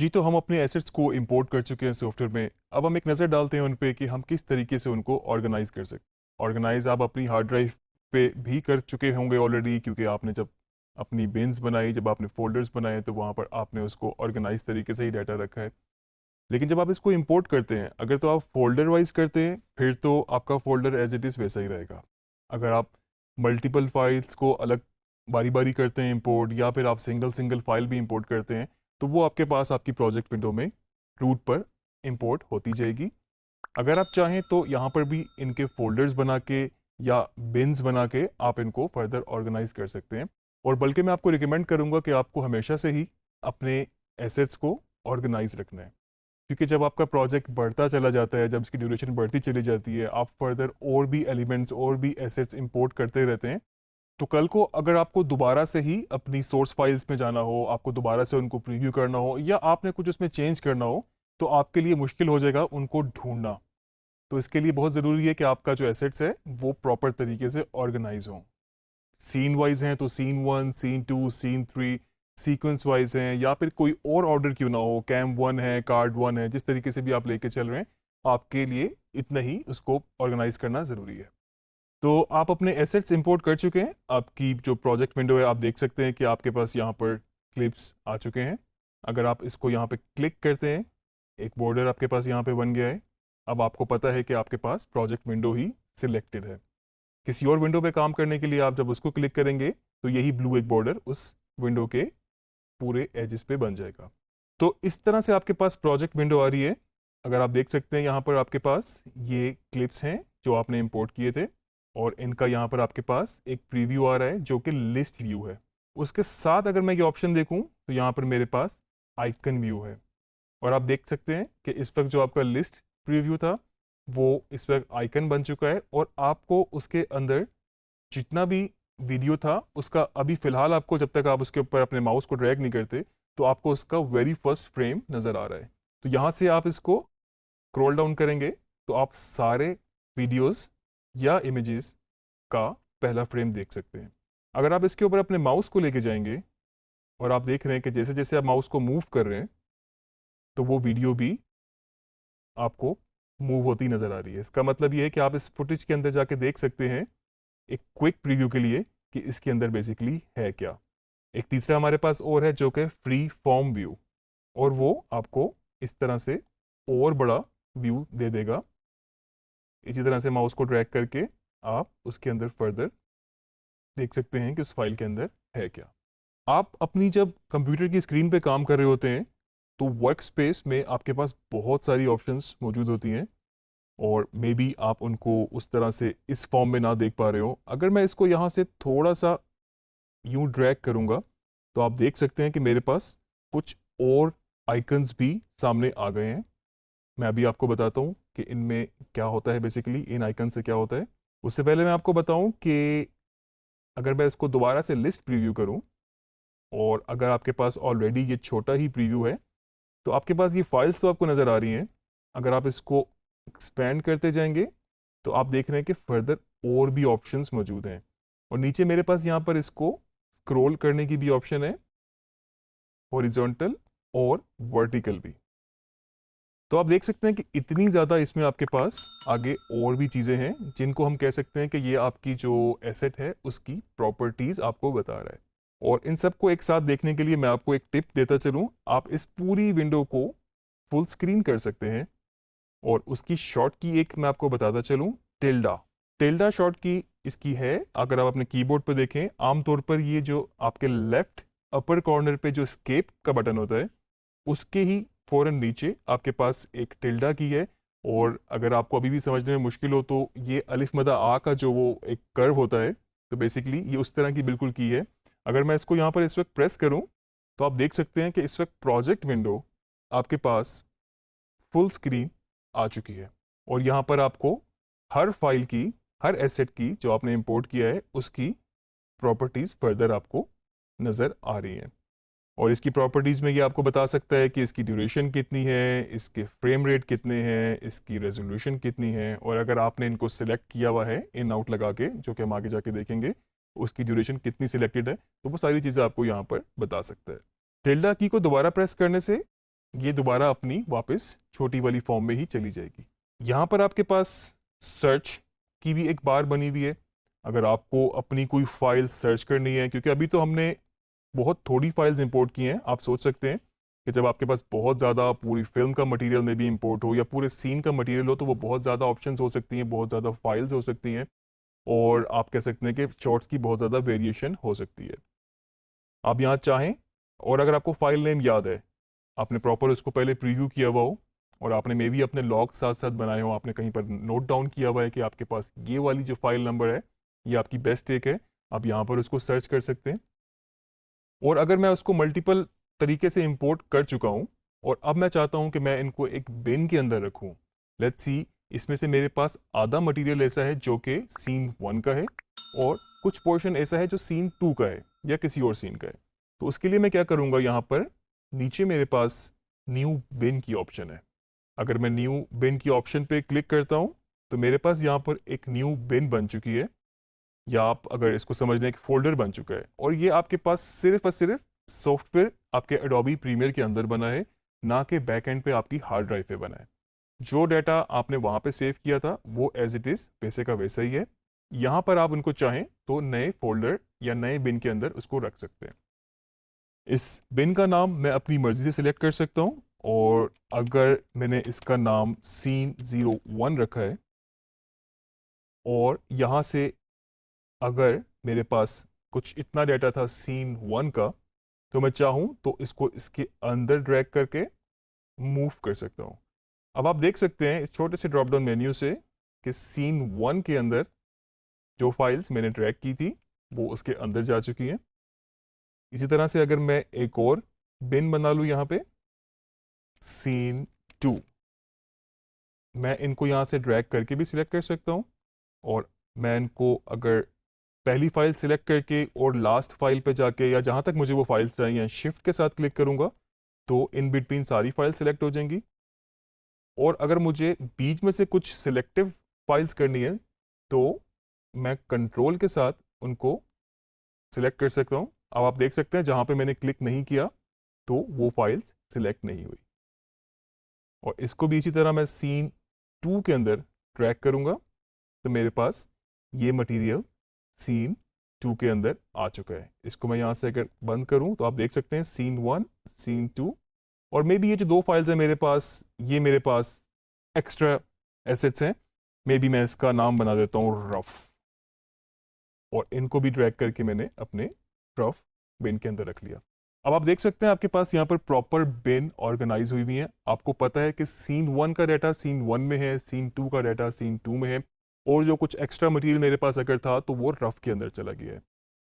जी, तो हम अपने एसेट्स को इंपोर्ट कर चुके हैं सॉफ्टवेयर में। अब हम एक नज़र डालते हैं उन पे कि हम किस तरीके से उनको ऑर्गेनाइज कर सकते। ऑर्गेनाइज आप अपनी हार्ड ड्राइव पे भी कर चुके होंगे ऑलरेडी, क्योंकि आपने जब अपनी बिन्स बनाई, जब आपने फोल्डर्स बनाए, तो वहाँ पर आपने उसको ऑर्गेनाइज तरीके से ही डाटा रखा है। लेकिन जब आप इसको इंपोर्ट करते हैं, अगर तो आप फोल्डर वाइज करते हैं, फिर तो आपका फोल्डर एज इट इज़ वैसा ही रहेगा। अगर आप मल्टीपल फाइल्स को अलग बारी बारी करते हैं इंपोर्ट, या फिर आप सिंगल सिंगल फाइल भी इंपोर्ट करते हैं, तो वो आपके पास आपकी प्रोजेक्ट विंडो में रूट पर इंपोर्ट होती जाएगी। अगर आप चाहें तो यहाँ पर भी इनके फोल्डर्स बना के या बिन्स बना के आप इनको फर्दर ऑर्गेनाइज कर सकते हैं। और बल्कि मैं आपको रिकमेंड करूँगा कि आपको हमेशा से ही अपने एसेट्स को ऑर्गेनाइज रखना है, क्योंकि जब आपका प्रोजेक्ट बढ़ता चला जाता है, जब इसकी ड्यूरेशन बढ़ती चली जाती है, आप फर्दर और भी एलिमेंट्स और भी एसेट्स इंपोर्ट करते रहते हैं, तो कल को अगर आपको दोबारा से ही अपनी सोर्स फाइल्स में जाना हो, आपको दोबारा से उनको प्रीव्यू करना हो, या आपने कुछ उसमें चेंज करना हो, तो आपके लिए मुश्किल हो जाएगा उनको ढूंढना। तो इसके लिए बहुत ज़रूरी है कि आपका जो एसेट्स है वो प्रॉपर तरीके से ऑर्गेनाइज हो। सीन वाइज हैं तो scene 1, scene 2, scene 3, sequence wise हैं, या फिर कोई और ऑर्डर क्यों ना हो, कैम 1 है, कार्ड 1 है, जिस तरीके से भी आप लेके चल रहे हैं, आपके लिए इतना ही उसको ऑर्गेनाइज करना ज़रूरी है। तो आप अपने एसेट्स इंपोर्ट कर चुके हैं। आपकी जो प्रोजेक्ट विंडो है, आप देख सकते हैं कि आपके पास यहाँ पर क्लिप्स आ चुके हैं। अगर आप इसको यहाँ पे क्लिक करते हैं, एक बॉर्डर आपके पास यहाँ पे बन गया है। अब आपको पता है कि आपके पास प्रोजेक्ट विंडो ही सिलेक्टेड है। किसी और विंडो पे काम करने के लिए आप जब उसको क्लिक करेंगे, तो यही ब्लू एक बॉर्डर उस विंडो के पूरे एजेस पे बन जाएगा। तो इस तरह से आपके पास प्रोजेक्ट विंडो आ रही है। अगर आप देख सकते हैं, यहाँ पर आपके पास ये क्लिप्स हैं जो आपने इंपोर्ट किए थे, और इनका यहाँ पर आपके पास एक प्रीव्यू आ रहा है जो कि लिस्ट व्यू है। उसके साथ अगर मैं ये ऑप्शन देखूँ, तो यहाँ पर मेरे पास आइकन व्यू है। और आप देख सकते हैं कि इस वक्त जो आपका लिस्ट प्रीव्यू था, वो इस वक्त आइकन बन चुका है, और आपको उसके अंदर जितना भी वीडियो था उसका अभी फिलहाल आपको, जब तक आप उसके ऊपर अपने माउस को ड्रैग नहीं करते, तो आपको उसका वेरी फर्स्ट फ्रेम नज़र आ रहा है। तो यहाँ से आप इसको स्क्रॉल डाउन करेंगे, तो आप सारे वीडियोस या इमेजेस का पहला फ्रेम देख सकते हैं। अगर आप इसके ऊपर अपने माउस को लेके जाएंगे, और आप देख रहे हैं कि जैसे जैसे आप माउस को मूव कर रहे हैं, तो वो वीडियो भी आपको मूव होती नज़र आ रही है। इसका मतलब ये है कि आप इस फुटेज के अंदर जाके देख सकते हैं, एक क्विक प्रीव्यू के लिए, कि इसके अंदर बेसिकली है क्या। एक तीसरा हमारे पास और है जो कि फ्री फॉर्म व्यू, और वो आपको इस तरह से और बड़ा व्यू दे देगा। इसी तरह से माउस को ड्रैग करके आप उसके अंदर फर्दर देख सकते हैं कि उस फाइल के अंदर है क्या। आप अपनी जब कंप्यूटर की स्क्रीन पे काम कर रहे होते हैं, तो वर्क स्पेस में आपके पास बहुत सारी ऑप्शंस मौजूद होती हैं, और मे बी आप उनको उस तरह से इस फॉर्म में ना देख पा रहे हो। अगर मैं इसको यहाँ से थोड़ा सा यूं ड्रैग करूँगा, तो आप देख सकते हैं कि मेरे पास कुछ और आइकन्स भी सामने आ गए हैं। मैं अभी आपको बताता हूँ कि इनमें क्या होता है, बेसिकली इन आइकन से क्या होता है। उससे पहले मैं आपको बताऊँ कि अगर मैं इसको दोबारा से लिस्ट प्रीव्यू करूँ, और अगर आपके पास ऑलरेडी ये छोटा ही प्रीव्यू है, तो आपके पास ये फाइल्स तो आपको नज़र आ रही हैं। अगर आप इसको एक्सपेंड करते जाएंगे, तो आप देख रहे हैं कि फर्दर और भी ऑप्शंस मौजूद हैं, और नीचे मेरे पास यहाँ पर इसको स्क्रॉल करने की भी ऑप्शन है, हॉरिजॉन्टल और वर्टिकल भी। तो आप देख सकते हैं कि इतनी ज़्यादा इसमें आपके पास आगे और भी चीज़ें हैं, जिनको हम कह सकते हैं कि ये आपकी जो एसेट है उसकी प्रॉपर्टीज़ आपको बता रहा है। और इन सब को एक साथ देखने के लिए मैं आपको एक टिप देता चलूँ। आप इस पूरी विंडो को फुल स्क्रीन कर सकते हैं, और उसकी शॉर्ट की एक मैं आपको बताता चलूँ, टिल्डा। टिल्डा शॉर्ट की इसकी है, अगर आप अपने कीबोर्ड पर देखें, आमतौर पर ये जो आपके लेफ्ट अपर कॉर्नर पे जो स्केप का बटन होता है, उसके ही फौरन नीचे आपके पास एक टिल्डा की है। और अगर आपको अभी भी समझने में मुश्किल हो, तो ये अलिफ मदा आ का जो वो एक कर्व होता है, तो बेसिकली ये उस तरह की बिल्कुल की है। अगर मैं इसको यहाँ पर इस वक्त प्रेस करूँ, तो आप देख सकते हैं कि इस वक्त प्रोजेक्ट विंडो आपके पास फुल स्क्रीन आ चुकी है, और यहाँ पर आपको हर फाइल की, हर एसेट की जो आपने इंपोर्ट किया है, उसकी प्रॉपर्टीज़ फर्दर आपको नज़र आ रही हैं। और इसकी प्रॉपर्टीज़ में ये आपको बता सकता है कि इसकी ड्यूरेशन कितनी है, इसके फ्रेम रेट कितने हैं, इसकी रेजोल्यूशन कितनी है, और अगर आपने इनको सिलेक्ट किया हुआ है इन आउट लगा के, जो कि हम आगे जाके देखेंगे, उसकी ड्यूरेशन कितनी सिलेक्टेड है, तो वो सारी चीज़ें आपको यहाँ पर बता सकता है। टिल्डा की को दोबारा प्रेस करने से ये दोबारा अपनी वापस छोटी वाली फॉर्म में ही चली जाएगी। यहाँ पर आपके पास सर्च की भी एक बार बनी हुई है। अगर आपको अपनी कोई फाइल सर्च करनी है, क्योंकि अभी तो हमने बहुत थोड़ी फाइल्स इंपोर्ट की हैं, आप सोच सकते हैं कि जब आपके पास बहुत ज़्यादा पूरी फिल्म का मटेरियल में भी इंपोर्ट हो या पूरे सीन का मटेरियल हो, तो वो बहुत ज़्यादा ऑप्शंस हो सकती हैं, बहुत ज़्यादा फाइल्स हो सकती हैं, और आप कह सकते हैं कि शॉर्ट्स की बहुत ज़्यादा वेरिएशन हो सकती है। आप यहाँ चाहें, और अगर आपको फाइल नेम याद है, आपने प्रॉपर उसको पहले प्रीव्यू किया हुआ हो, और आपने मे बी अपने लॉग साथ साथ बनाए हो, आपने कहीं पर नोट डाउन किया हुआ है कि आपके पास ये वाली जो फाइल नंबर है ये आपकी बेस्ट टेक है, आप यहाँ पर उसको सर्च कर सकते हैं। और अगर मैं उसको मल्टीपल तरीके से इंपोर्ट कर चुका हूँ और अब मैं चाहता हूँ कि मैं इनको एक बिन के अंदर रखूँ, लेट्स सी इसमें से मेरे पास आधा मटेरियल ऐसा है जो कि सीन 1 का है, और कुछ पोर्शन ऐसा है जो सीन 2 का है या किसी और सीन का है। तो उसके लिए मैं क्या करूँगा, यहाँ पर नीचे मेरे पास न्यू बिन की ऑप्शन है। अगर मैं न्यू बिन की ऑप्शन पे क्लिक करता हूँ तो मेरे पास यहाँ पर एक न्यू बिन बन चुकी है, या आप अगर इसको समझ लें एक फोल्डर बन चुका है, और ये आपके पास सिर्फ और सिर्फ सॉफ्टवेयर आपके एडोबी प्रीमियर के अंदर बना है, ना कि बैक एंड पे आपकी हार्ड ड्राइव पे बना है। जो डाटा आपने वहाँ पे सेव किया था वो एज इट इज़ वैसे का वैसा ही है। यहाँ पर आप उनको चाहें तो नए फोल्डर या नए बिन के अंदर उसको रख सकते हैं। इस बिन का नाम मैं अपनी मर्जी से सिलेक्ट कर सकता हूँ, और अगर मैंने इसका नाम सीन 01 रखा है, और यहाँ से अगर मेरे पास कुछ इतना डाटा था सीन 1 का, तो मैं चाहूँ तो इसको इसके अंदर ड्रैग करके मूव कर सकता हूँ। अब आप देख सकते हैं इस छोटे से ड्रॉप डाउन मेन्यू से कि सीन 1 के अंदर जो फाइल्स मैंने ड्रैग की थी वो उसके अंदर जा चुकी हैं। इसी तरह से अगर मैं एक और बिन बना लूँ यहाँ पे सीन 2, मैं इनको यहाँ से ड्रैग करके भी सिलेक्ट कर सकता हूँ, और मैं इनको अगर पहली फाइल सिलेक्ट करके और लास्ट फाइल पे जाके या जहाँ तक मुझे वो फाइल्स चाहिए शिफ्ट के साथ क्लिक करूँगा तो इन बिटवीन सारी फाइल सिलेक्ट हो जाएंगी। और अगर मुझे बीच में से कुछ सिलेक्टिव फाइल्स करनी है तो मैं कंट्रोल के साथ उनको सिलेक्ट कर सकता हूँ। अब आप देख सकते हैं जहाँ पे मैंने क्लिक नहीं किया तो वो फाइल्स सिलेक्ट नहीं हुई। और इसको भी इसी तरह मैं सीन 2 के अंदर ट्रैक करूँगा तो मेरे पास ये मटेरियल सीन 2 के अंदर आ चुका है। इसको मैं यहाँ से अगर बंद करूँ तो आप देख सकते हैं सीन 1, सीन 2, और मे बी ये जो दो फाइल्स हैं मेरे पास, ये मेरे पास एक्स्ट्रा एसेट्स हैं। मे बी मैं इसका नाम बना देता हूँ रफ, और इनको भी ड्रैग करके मैंने अपने रफ बिन के अंदर रख लिया। अब आप देख सकते हैं आपके पास यहाँ पर प्रॉपर बिन ऑर्गेनाइज हुई हुई है। आपको पता है कि सीन 1 का डाटा सीन 1 में है, सीन 2 का डाटा सीन 2 में है, और जो कुछ एक्स्ट्रा मटेरियल मेरे पास अगर था तो वो रफ के अंदर चला गया है।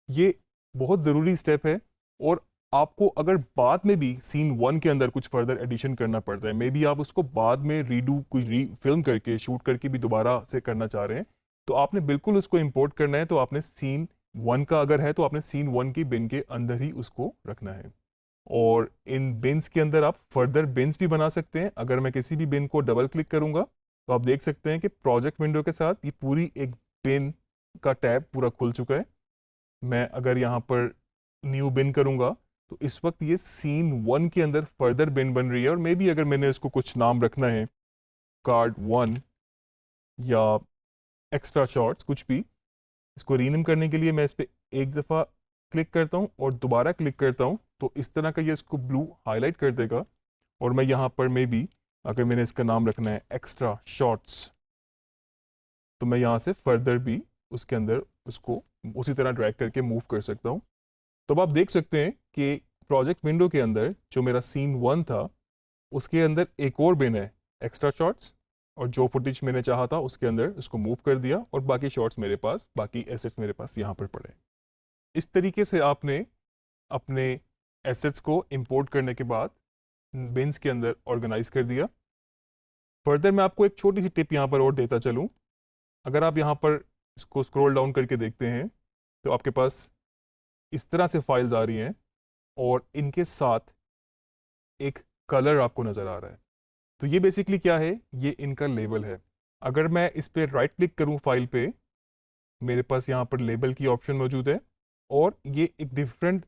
ये बहुत ज़रूरी स्टेप है, और आपको अगर बाद में भी सीन 1 के अंदर कुछ फर्दर एडिशन करना पड़ता है, मे बी आप उसको बाद में रीडू कुछ फिल्म करके शूट करके भी दोबारा से करना चाह रहे हैं, तो आपने बिल्कुल उसको इंपोर्ट करना है। तो आपने सीन 1 का अगर है तो आपने सीन 1 की बिन के अंदर ही उसको रखना है। और इन बिन्स के अंदर आप फर्दर बिन्स भी बना सकते हैं। अगर मैं किसी भी बिन को डबल क्लिक करूंगा तो आप देख सकते हैं कि प्रोजेक्ट विंडो के साथ ये पूरी एक बिन का टैब पूरा खुल चुका है। मैं अगर यहाँ पर न्यू बिन करूंगा तो इस वक्त ये सीन 1 के अंदर फर्दर बिन बन रही है, और मे बी अगर मैंने इसको कुछ नाम रखना है कार्ड 1 या एक्स्ट्रा शॉर्ट्स कुछ भी, इसको रीनेम करने के लिए मैं इस पर एक दफ़ा क्लिक करता हूँ और दोबारा क्लिक करता हूँ तो इस तरह का ये इसको ब्लू हाईलाइट कर देगा। और मैं यहाँ पर मे बी अगर मैंने इसका नाम रखना है एक्स्ट्रा शॉर्ट्स, तो मैं यहाँ से फर्दर भी उसके अंदर उसको उसी तरह ड्रैग करके मूव कर सकता हूँ। तो अब आप देख सकते हैं कि प्रोजेक्ट विंडो के अंदर जो मेरा सीन 1 था उसके अंदर एक और बिन है एक्स्ट्रा शॉट्स, और जो फुटेज मैंने चाहा था उसके अंदर उसको मूव कर दिया, और बाकी शॉट्स मेरे पास, बाकी एसेट्स मेरे पास यहाँ पर पड़े। इस तरीके से आपने अपने एसेट्स को इंपोर्ट करने के बाद बिन्स के अंदर ऑर्गेनाइज कर दिया। फर्दर मैं आपको एक छोटी सी टिप यहाँ पर और देता चलूँ। अगर आप यहाँ पर इसको स्क्रॉल डाउन करके देखते हैं तो आपके पास इस तरह से फाइल्स आ रही हैं, और इनके साथ एक कलर आपको नज़र आ रहा है। तो ये बेसिकली क्या है, ये इनका लेबल है। अगर मैं इस पर राइट क्लिक करूँ फाइल पे, मेरे पास यहाँ पर लेबल की ऑप्शन मौजूद है, और ये एक डिफरेंट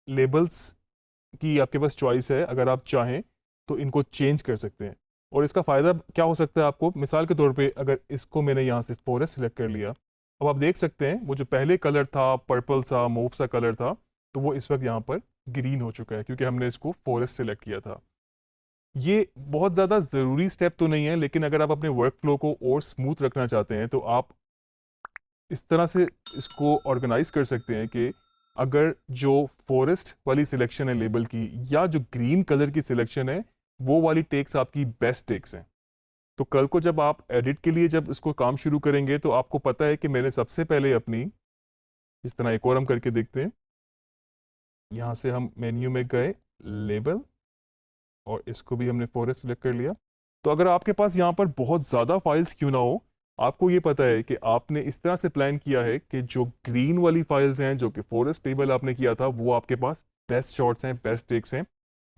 लेबल्स की आपके पास चॉइस है। अगर आप चाहें तो इनको चेंज कर सकते हैं। और इसका फ़ायदा क्या हो सकता है आपको, मिसाल के तौर पे अगर इसको मैंने यहाँ से फॉरेस्ट सिलेक्ट कर लिया, अब आप देख सकते हैं वो जो पहले कलर था, पर्पल सा मूव सा कलर था, तो वो इस वक्त यहाँ पर ग्रीन हो चुका है क्योंकि हमने इसको फॉरेस्ट सिलेक्ट किया था। ये बहुत ज़्यादा ज़रूरी स्टेप तो नहीं है, लेकिन अगर आप अपने वर्क फ्लो को और स्मूथ रखना चाहते हैं तो आप इस तरह से इसको ऑर्गेनाइज कर सकते हैं कि अगर जो फॉरेस्ट वाली सिलेक्शन है लेबल की, या जो ग्रीन कलर की सिलेक्शन है, वो वाली टेक्स आपकी बेस्ट टेक्स हैं। तो कल को जब आप एडिट के लिए जब इसको काम शुरू करेंगे तो आपको पता है कि मैंने सबसे पहले अपनी, इस तरह एक और हम करके देखते हैं, यहाँ से हम मेन्यू में गए, लेबल, और इसको भी हमने फॉरेस्ट सेलेक्ट कर लिया। तो अगर आपके पास यहाँ पर बहुत ज़्यादा फाइल्स क्यों ना हो, आपको ये पता है कि आपने इस तरह से प्लान किया है कि जो ग्रीन वाली फाइल्स हैं, जो कि फॉरेस्ट टेबल आपने किया था, वो आपके पास बेस्ट शॉट्स हैं, बेस्ट टेक्स हैं।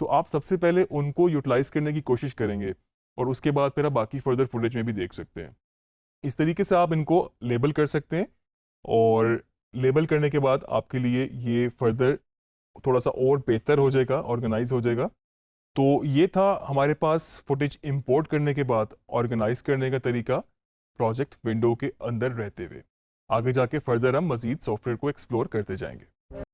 तो आप सबसे पहले उनको यूटिलाइज करने की कोशिश करेंगे और उसके बाद फिर आप बाकी फर्दर फुटेज में भी देख सकते हैं। इस तरीके से आप इनको लेबल कर सकते हैं, और लेबल करने के बाद आपके लिए ये फर्दर थोड़ा सा और बेहतर हो जाएगा, ऑर्गेनाइज हो जाएगा। तो ये था हमारे पास फुटेज इंपोर्ट करने के बाद ऑर्गेनाइज करने का तरीका प्रोजेक्ट विंडो के अंदर रहते हुए। आगे जाके फर्दर हम मज़ीद सॉफ्टवेयर को एक्सप्लोर करते जाएंगे।